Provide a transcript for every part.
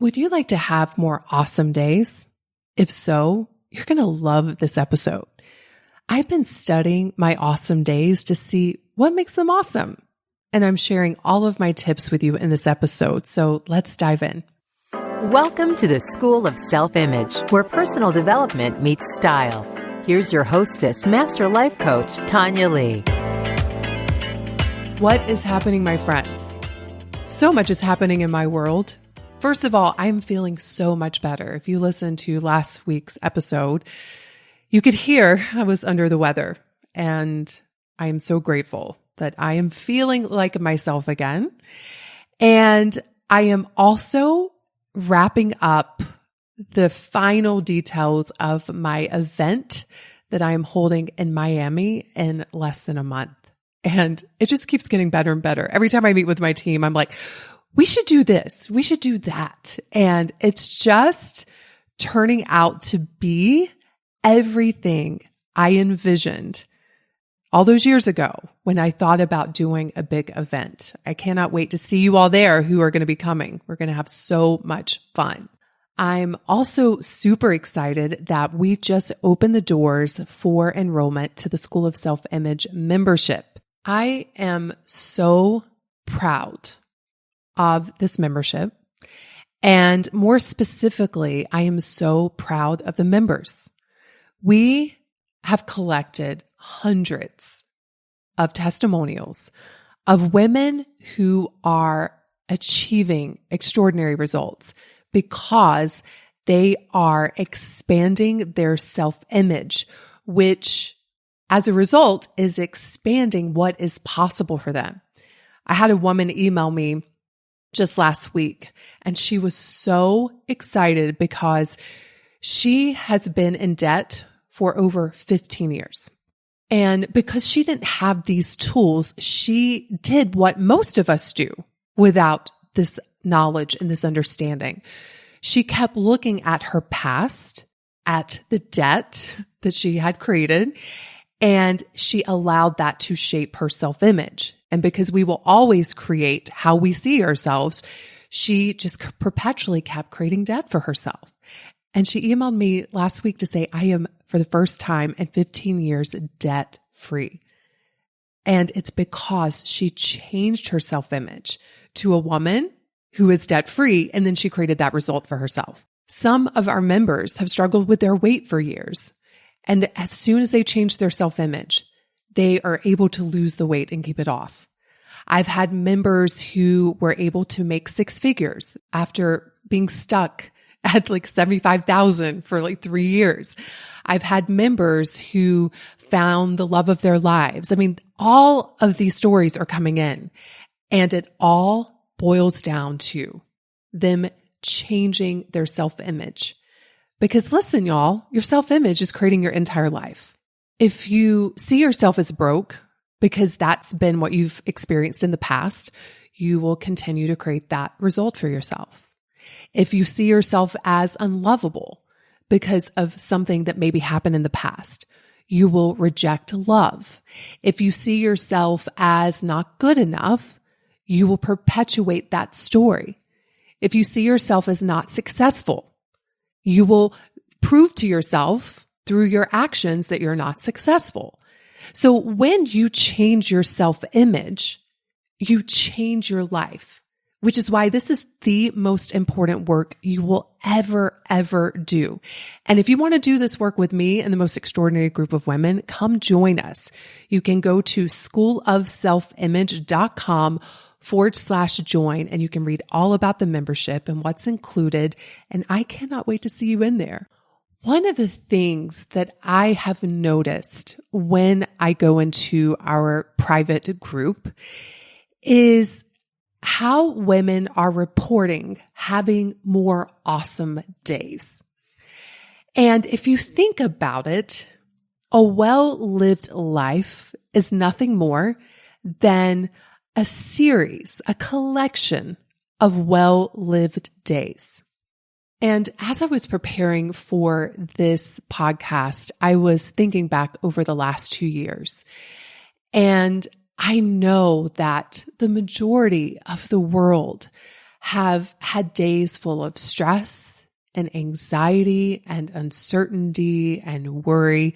Would you like to have more awesome days? If so, you're going to love this episode. I've been studying my awesome days to see what makes them awesome. And I'm sharing all of my tips with you in this episode. So let's dive in. Welcome to the School of Self-Image, where personal development meets style. Here's your hostess, Master Life Coach, Tanya Lee. What is happening, my friends? So much is happening in my world. First of all, I'm feeling so much better. If you listened to last week's episode, you could hear I was under the weather, and I am so grateful that I am feeling like myself again. And I am also wrapping up the final details of my event that I am holding in Miami in less than a month. And it just keeps getting better and better. Every time I meet with my team, I'm like, we should do this. We should do that. And it's just turning out to be everything I envisioned all those years ago when I thought about doing a big event. I cannot wait to see you all there who are going to be coming. We're going to have so much fun. I'm also super excited that we just opened the doors for enrollment to the School of Self-Image membership. I am so proud of this membership. And more specifically, I am so proud of the members. We have collected hundreds of testimonials of women who are achieving extraordinary results because they are expanding their self-image, which as a result is expanding what is possible for them. I had a woman email me just last week, and she was so excited because she has been in debt for over 15 years. And because she didn't have these tools, she did what most of us do without this knowledge and this understanding. She kept looking at her past, at the debt that she had created, and she allowed that to shape her self-image. And because we will always create how we see ourselves, she just perpetually kept creating debt for herself. And she emailed me last week to say, I am, for the first time in 15 years, debt free. And it's because she changed her self-image to a woman who is debt free. And then she created that result for herself. Some of our members have struggled with their weight for years. And as soon as they change their self-image, they are able to lose the weight and keep it off. I've had members who were able to make six figures after being stuck at like 75,000 for like 3 years. I've had members who found the love of their lives. I mean, all of these stories are coming in, and it all boils down to them changing their self-image. Because listen, y'all, your self-image is creating your entire life. If you see yourself as broke, because that's been what you've experienced in the past, you will continue to create that result for yourself. If you see yourself as unlovable because of something that maybe happened in the past, you will reject love. If you see yourself as not good enough, you will perpetuate that story. If you see yourself as not successful, you will prove to yourself through your actions that you're not successful. So when you change your self-image, you change your life, which is why this is the most important work you will ever do. And if you want to do this work with me and the most extraordinary group of women, come join us. You can go to schoolofselfimage.com/join, and you can read all about the membership and what's included. And I cannot wait to see you in there. One of the things that I have noticed when I go into our private group is how women are reporting having more awesome days. And if you think about it, a well-lived life is nothing more than a series, a collection of well-lived days. And as I was preparing for this podcast, I was thinking back over the last 2 years. And I know that the majority of the world have had days full of stress and anxiety and uncertainty and worry.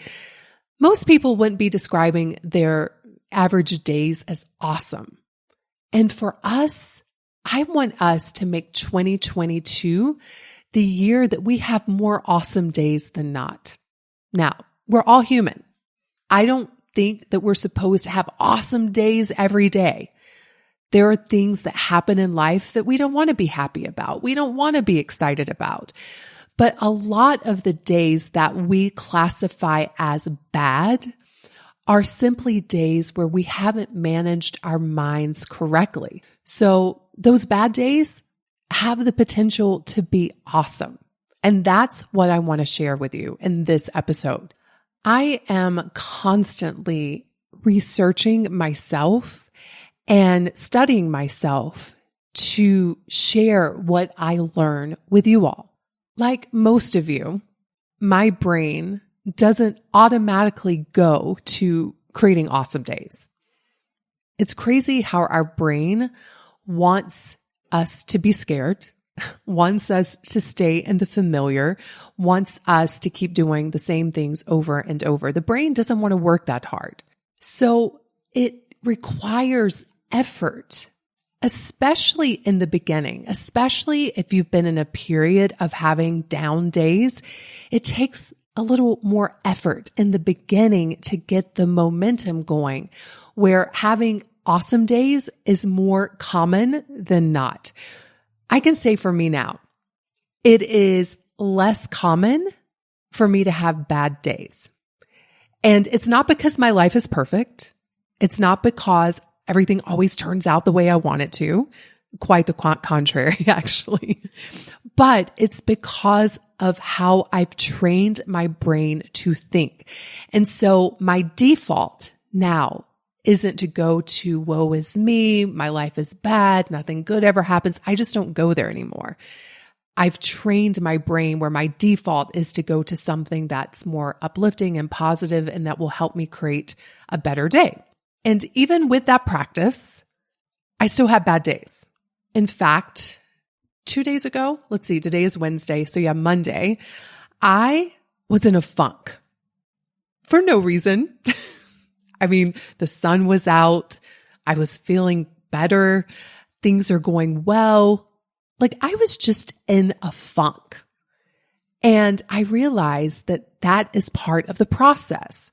Most people wouldn't be describing their average days as awesome. And for us, I want us to make 2022 the year that we have more awesome days than not. Now, we're all human. I don't think that we're supposed to have awesome days every day. There are things that happen in life that we don't want to be happy about. We don't want to be excited about. But a lot of the days that we classify as bad are simply days where we haven't managed our minds correctly. So those bad days have the potential to be awesome. And that's what I want to share with you in this episode. I am constantly researching myself and studying myself to share what I learn with you all. Like most of you, my brain doesn't automatically go to creating awesome days. It's crazy how our brain wants us to be scared, wants us to stay in the familiar, wants us to keep doing the same things over and over. The brain doesn't want to work that hard. So it requires effort, especially in the beginning, especially if you've been in a period of having down days. It takes a little more effort in the beginning to get the momentum going, where having awesome days is more common than not. I can say for me now, it is less common for me to have bad days. And it's not because my life is perfect. It's not because everything always turns out the way I want it to. Quite the contrary, actually. But it's because of how I've trained my brain to think. And so my default now isn't to go to woe is me, my life is bad, nothing good ever happens. I just don't go there anymore. I've trained my brain where my default is to go to something that's more uplifting and positive and that will help me create a better day. And even with that practice, I still have bad days. In fact, 2 days ago, let's see, today is Wednesday. So yeah, Monday, I was in a funk for no reason. I mean, the sun was out. I was feeling better. Things are going well. Like I was just in a funk. And I realized that that is part of the process.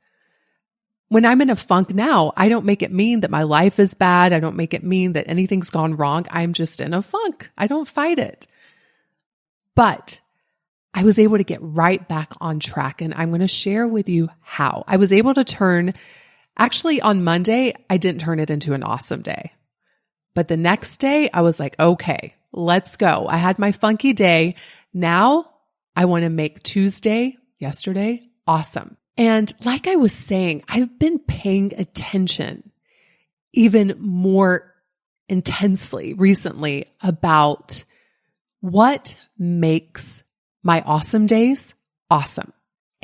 When I'm in a funk now, I don't make it mean that my life is bad. I don't make it mean that anything's gone wrong. I'm just in a funk. I don't fight it. But I was able to get right back on track. And I'm going to share with you how. I was able to turn, actually on Monday, I didn't turn it into an awesome day. But the next day, I was like, okay, let's go. I had my funky day. Now I want to make Tuesday, yesterday, awesome. And like I was saying, I've been paying attention even more intensely recently about what makes my awesome days awesome.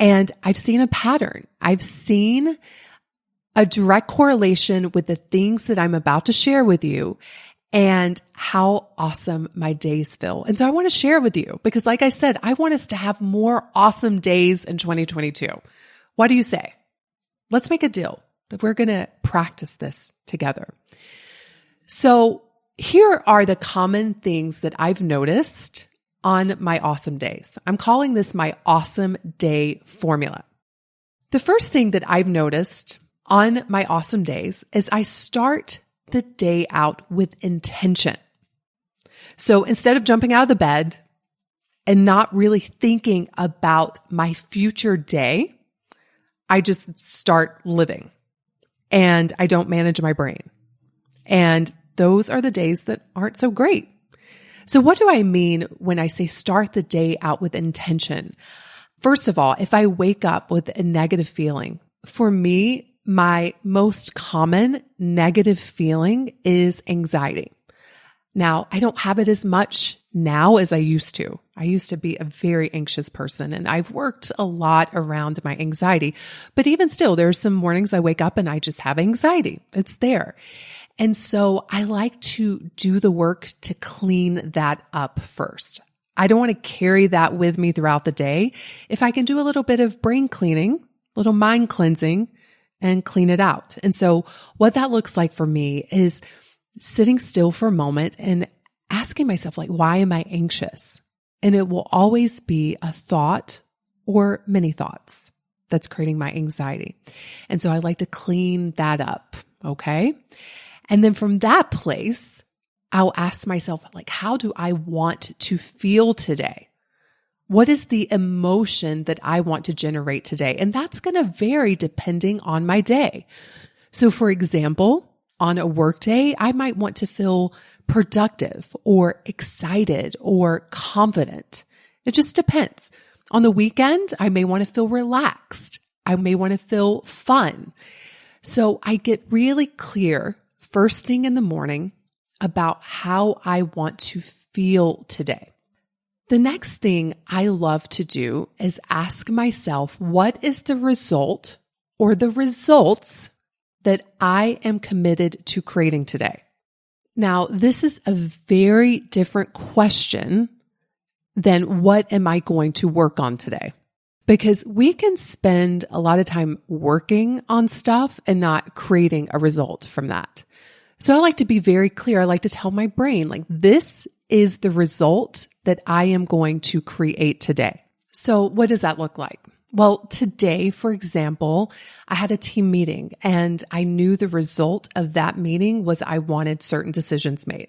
And I've seen a pattern. I've seen a direct correlation with the things that I'm about to share with you and how awesome my days feel. And so I want to share with you because like I said, I want us to have more awesome days in 2022. What do you say? Let's make a deal that we're going to practice this together. So here are the common things that I've noticed on my awesome days. I'm calling this my awesome day formula. The first thing that I've noticed on my awesome days is I start the day out with intention. So instead of jumping out of the bed and not really thinking about my future day, I just start living and I don't manage my brain. And those are the days that aren't so great. So what do I mean when I say start the day out with intention? First of all, if I wake up with a negative feeling, for me, my most common negative feeling is anxiety. Now, I don't have it as much now as I used to. I used to be a very anxious person and I've worked a lot around my anxiety. But even still, there are some mornings I wake up and I just have anxiety. It's there. And so I like to do the work to clean that up first. I don't want to carry that with me throughout the day. If I can do a little bit of brain cleaning, a little mind cleansing, and clean it out. And so what that looks like for me is sitting still for a moment and asking myself, like, why am I anxious? And it will always be a thought or many thoughts that's creating my anxiety. And so I like to clean that up. Okay. And then from that place, I'll ask myself, like, how do I want to feel today? What is the emotion that I want to generate today? And that's going to vary depending on my day. So for example, on a work day, I might want to feel productive or excited or confident. It just depends. On the weekend, I may want to feel relaxed. I may want to feel fun. So I get really clear first thing in the morning about how I want to feel today. The next thing I love to do is ask myself, what is the result or the results that I am committed to creating today? Now, this is a very different question than what am I going to work on today? Because we can spend a lot of time working on stuff and not creating a result from that. So I like to be very clear. I like to tell my brain, like, this is the result that I am going to create today. So what does that look like? Well, today, for example, I had a team meeting and I knew the result of that meeting was I wanted certain decisions made.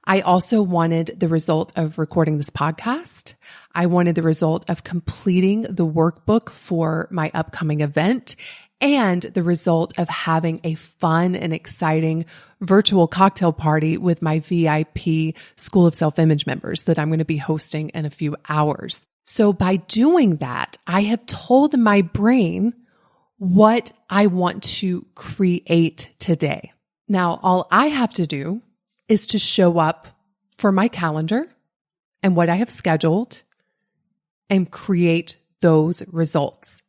I also wanted the result of recording this podcast. I wanted the result of completing the workbook for my upcoming event and the result of having a fun and exciting virtual cocktail party with my VIP School of Self-Image members that I'm going to be hosting in a few hours. So by doing that, I have told my brain what I want to create today. Now, all I have to do is to show up for my calendar and what I have scheduled and create those results.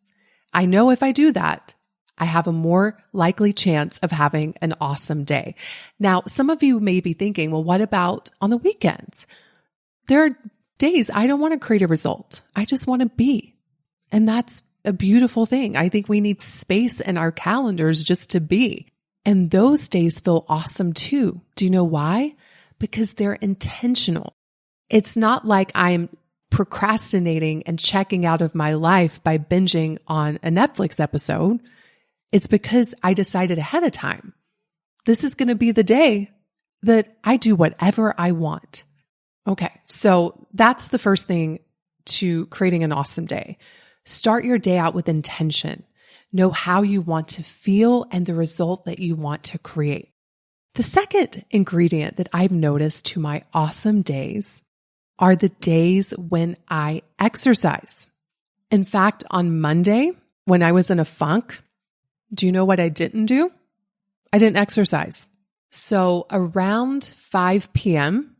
I know if I do that, I have a more likely chance of having an awesome day. Now, some of you may be thinking, well, what about on the weekends? There are days I don't want to create a result. I just want to be. And that's a beautiful thing. I think we need space in our calendars just to be. And those days feel awesome too. Do you know why? Because they're intentional. It's not like I'm procrastinating and checking out of my life by binging on a Netflix episode. It's because I decided ahead of time, this is going to be the day that I do whatever I want. Okay, so that's the first thing to creating an awesome day. Start your day out with intention. Know how you want to feel and the result that you want to create. The second ingredient that I've noticed to my awesome days are the days when I exercise. In fact, on Monday, when I was in a funk, do you know what I didn't do? I didn't exercise. So around 5 p.m.,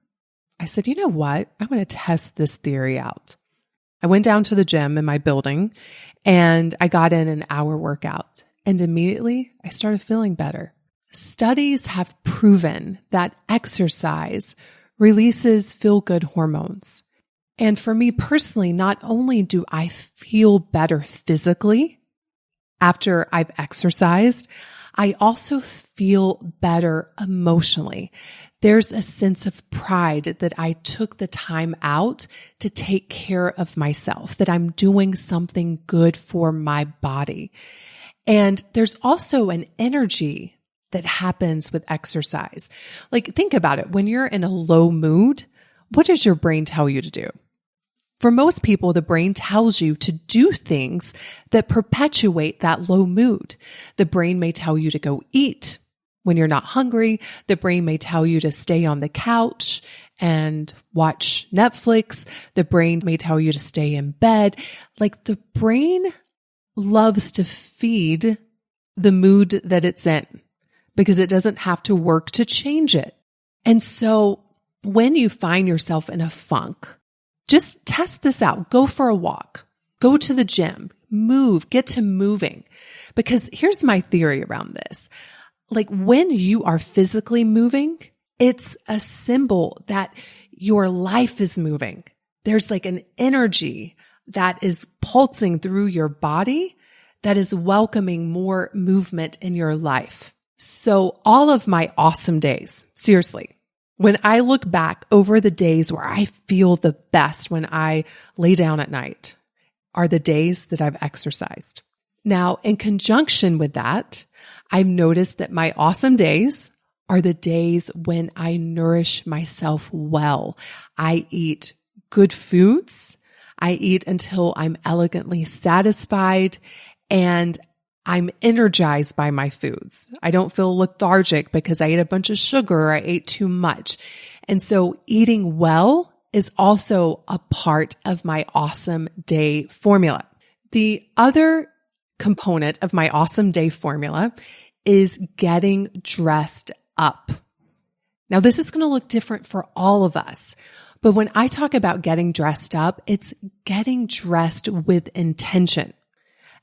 I said, you know what? I'm going to test this theory out. I went down to the gym in my building and I got in an hour workout and immediately I started feeling better. Studies have proven that exercise releases feel-good hormones. And for me personally, not only do I feel better physically after I've exercised, I also feel better emotionally. There's a sense of pride that I took the time out to take care of myself, that I'm doing something good for my body. And there's also an energy that happens with exercise. Like, think about it. When you're in a low mood, what does your brain tell you to do? For most people, the brain tells you to do things that perpetuate that low mood. The brain may tell you to go eat when you're not hungry. The brain may tell you to stay on the couch and watch Netflix. The brain may tell you to stay in bed. Like, the brain loves to feed the mood that it's in because it doesn't have to work to change it. And so when you find yourself in a funk, just test this out. Go for a walk. Go to the gym. Move. Get to moving. Because here's my theory around this. like when you are physically moving, it's a symbol that your life is moving. There's like an energy that is pulsing through your body that is welcoming more movement in your life. So all of my awesome days, seriously, when I look back over the days where I feel the best when I lay down at night are the days that I've exercised. Now, in conjunction with that, I've noticed that my awesome days are the days when I nourish myself well. I eat good foods. I eat until I'm elegantly satisfied and I'm energized by my foods. I don't feel lethargic because I ate a bunch of sugar or I ate too much. And so eating well is also a part of my awesome day formula. The other component of my awesome day formula is getting dressed up. Now, this is going to look different for all of us, but when I talk about getting dressed up, it's getting dressed with intention.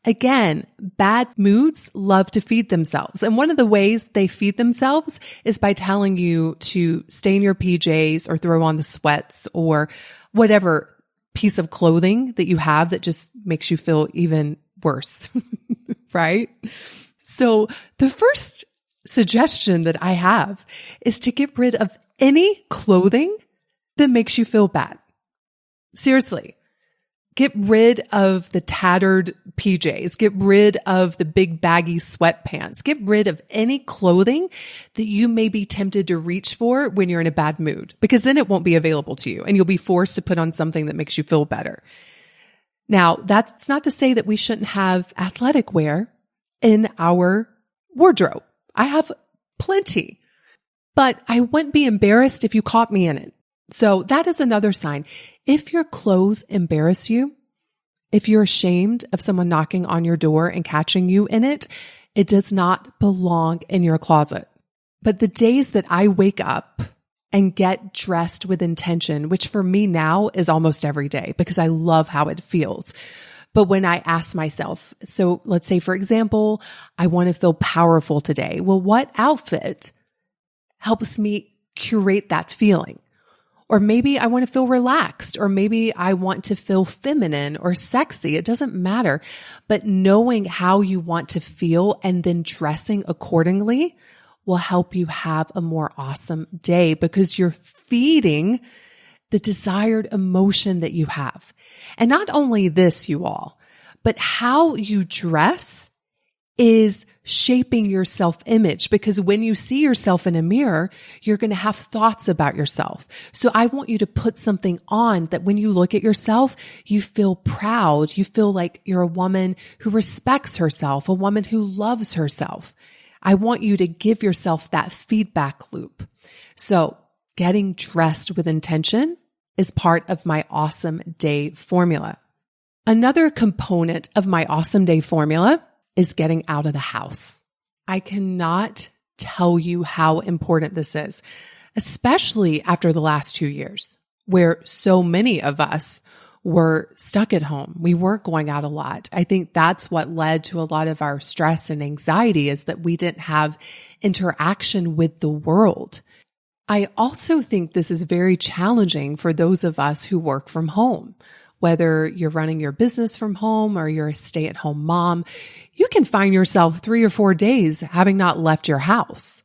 Again, bad moods love to feed themselves. And one of the ways they feed themselves is by telling you to stay in your PJs or throw on the sweats or whatever piece of clothing that you have that just makes you feel even worse, right? So the first suggestion that I have is to get rid of any clothing that makes you feel bad. Seriously. Get rid of the tattered PJs. Get rid of the big baggy sweatpants. Get rid of any clothing that you may be tempted to reach for when you're in a bad mood, because then it won't be available to you and you'll be forced to put on something that makes you feel better. Now, that's not to say that we shouldn't have athletic wear in our wardrobe. I have plenty, but I wouldn't be embarrassed if you caught me in it. So that is another sign. If your clothes embarrass you, if you're ashamed of someone knocking on your door and catching you in it, it does not belong in your closet. But the days that I wake up and get dressed with intention, which for me now is almost every day because I love how it feels. But when I ask myself, so let's say, for example, I want to feel powerful today. Well, what outfit helps me curate that feeling? Or maybe I want to feel relaxed, or maybe I want to feel feminine or sexy. It doesn't matter. But knowing how you want to feel and then dressing accordingly will help you have a more awesome day because you're feeding the desired emotion that you have. And not only this, you all, but how you dress is shaping your self-image, because when you see yourself in a mirror, you're going to have thoughts about yourself. So I want you to put something on that when you look at yourself, you feel proud. You feel like you're a woman who respects herself, a woman who loves herself. I want you to give yourself that feedback loop. So getting dressed with intention is part of my awesome day formula. Another component of my awesome day formula is getting out of the house. I cannot tell you how important this is, especially after the last 2 years, where so many of us were stuck at home. We weren't going out a lot. I think that's what led to a lot of our stress and anxiety, is that we didn't have interaction with the world. I also think this is very challenging for those of us who work from home. Whether you're running your business from home or you're a stay-at-home mom, you can find yourself 3 or 4 days having not left your house.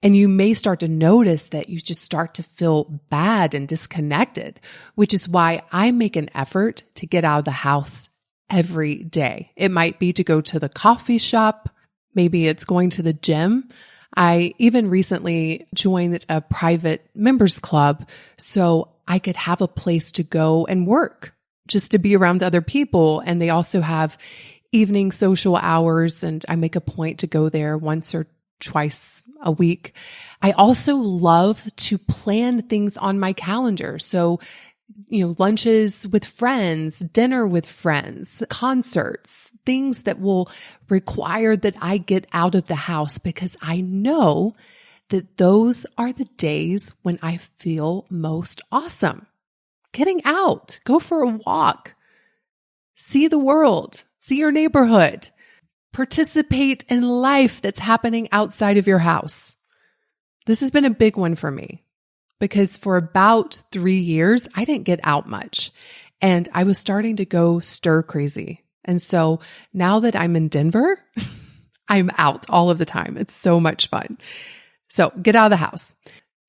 And you may start to notice that you just start to feel bad and disconnected, which is why I make an effort to get out of the house every day. It might be to go to the coffee shop. Maybe it's going to the gym. I even recently joined a private members club so I could have a place to go and work, just to be around other people. And they also have evening social hours, and I make a point to go there once or twice a week. I also love to plan things on my calendar. So, lunches with friends, dinner with friends, concerts, things that will require that I get out of the house, because I know that those are the days when I feel most awesome. Getting out, go for a walk, see the world, see your neighborhood, participate in life that's happening outside of your house. This has been a big one for me because for about 3 years, I didn't get out much and I was starting to go stir crazy. And so now that I'm in Denver, I'm out all of the time. It's so much fun. So get out of the house.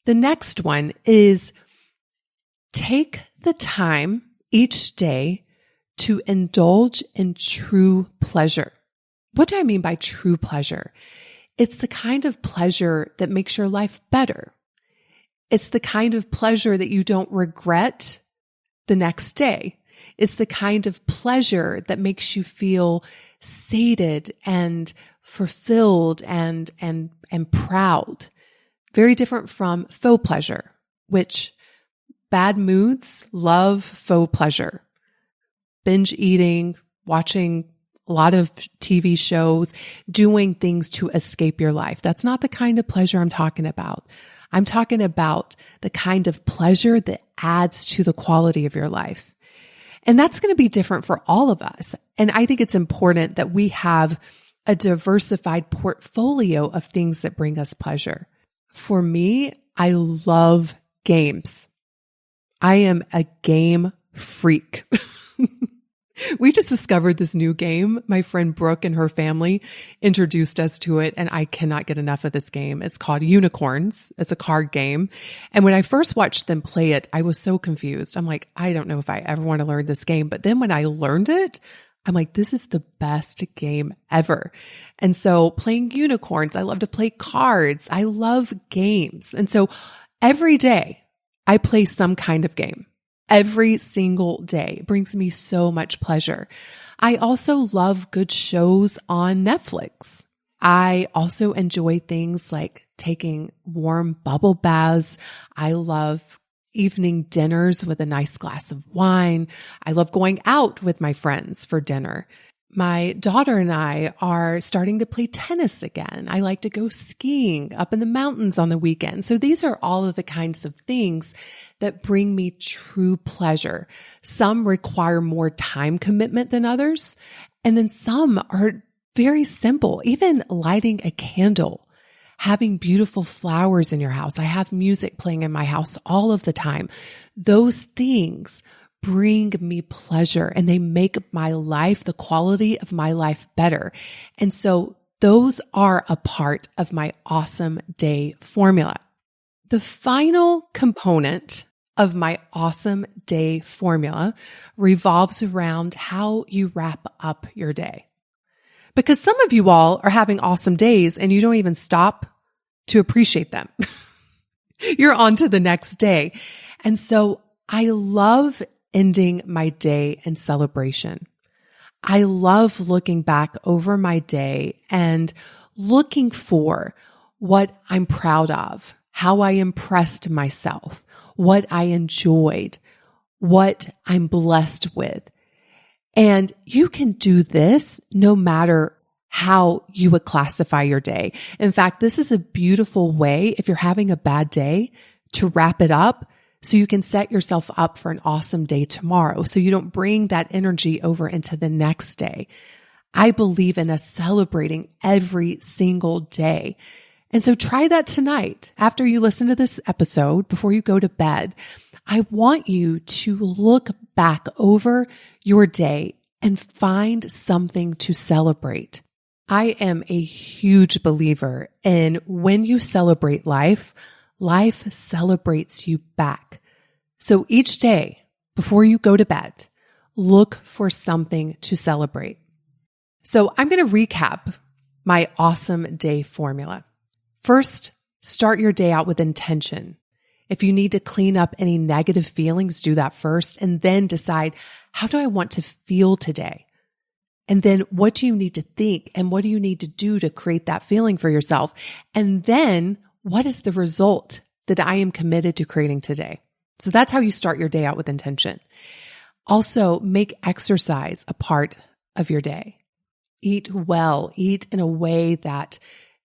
The next one is take the time each day to indulge in true pleasure. What do I mean by true pleasure? It's the kind of pleasure that makes your life better. It's the kind of pleasure that you don't regret the next day. It's the kind of pleasure that makes you feel sated and fulfilled and proud. Very different from faux pleasure, which bad moods love faux pleasure. Binge eating, watching a lot of TV shows, doing things to escape your life. That's not the kind of pleasure I'm talking about. I'm talking about the kind of pleasure that adds to the quality of your life. And that's going to be different for all of us. And I think it's important that we have a diversified portfolio of things that bring us pleasure. For me, I love games. I am a game freak. We just discovered this new game. My friend Brooke and her family introduced us to it, and I cannot get enough of this game. It's called Unicorns. It's a card game. And when I first watched them play it, I was so confused. I'm like, I don't know if I ever want to learn this game. But then when I learned it, I'm like, this is the best game ever. And so playing unicorns, I love to play cards. I love games. And so every day I play some kind of game. Every single day. It brings me so much pleasure. I also love good shows on Netflix. I also enjoy things like taking warm bubble baths. I love evening dinners with a nice glass of wine. I love going out with my friends for dinner. My daughter and I are starting to play tennis again. I like to go skiing up in the mountains on the weekend. So these are all of the kinds of things that bring me true pleasure. Some require more time commitment than others. And then some are very simple, even lighting a candle, having beautiful flowers in your house. I have music playing in my house all of the time. Those things bring me pleasure and they make my life, the quality of my life better. And so those are a part of my awesome day formula. The final component of my awesome day formula revolves around how you wrap up your day. Because some of you all are having awesome days and you don't even stop to appreciate them. You're on to the next day. And so I love ending my day in celebration. I love looking back over my day and looking for what I'm proud of, how I impressed myself, what I enjoyed, what I'm blessed with. And you can do this no matter how you would classify your day. In fact, this is a beautiful way, if you're having a bad day, to wrap it up so you can set yourself up for an awesome day tomorrow, so you don't bring that energy over into the next day. I believe in us celebrating every single day. And so try that tonight. After you listen to this episode, before you go to bed, I want you to look back over your day and find something to celebrate. I am a huge believer in when you celebrate life, life celebrates you back. So each day before you go to bed, look for something to celebrate. So I'm going to recap my awesome day formula. First, start your day out with intention. If you need to clean up any negative feelings, do that first, and then decide, how do I want to feel today? And then what do you need to think and what do you need to do to create that feeling for yourself? And then what is the result that I am committed to creating today? So that's how you start your day out with intention. Also, make exercise a part of your day. Eat well, eat in a way that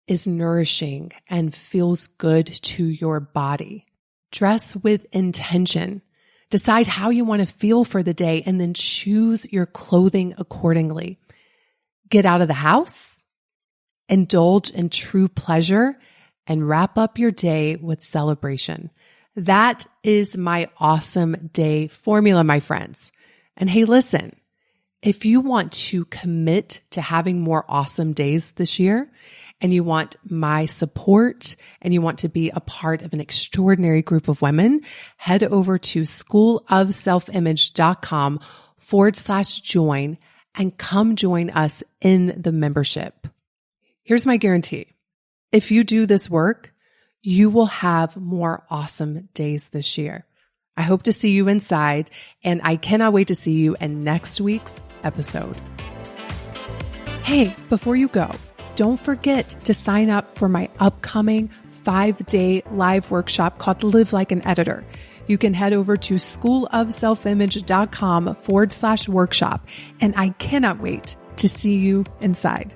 is nourishing and feels good to your body. Dress with intention. Decide how you want to feel for the day and then choose your clothing accordingly. get out of the house, indulge in true pleasure, and wrap up your day with celebration. That is my awesome day formula, my friends. And hey, listen, if you want to commit to having more awesome days this year, and you want my support, and you want to be a part of an extraordinary group of women, head over to schoolofselfimage.com/join and come join us in the membership. Here's my guarantee. If you do this work, you will have more awesome days this year. I hope to see you inside, and I cannot wait to see you in next week's episode. Hey, before you go, don't forget to sign up for my upcoming 5-day live workshop called Live Like an Editor. You can head over to schoolofselfimage.com/workshop, and I cannot wait to see you inside.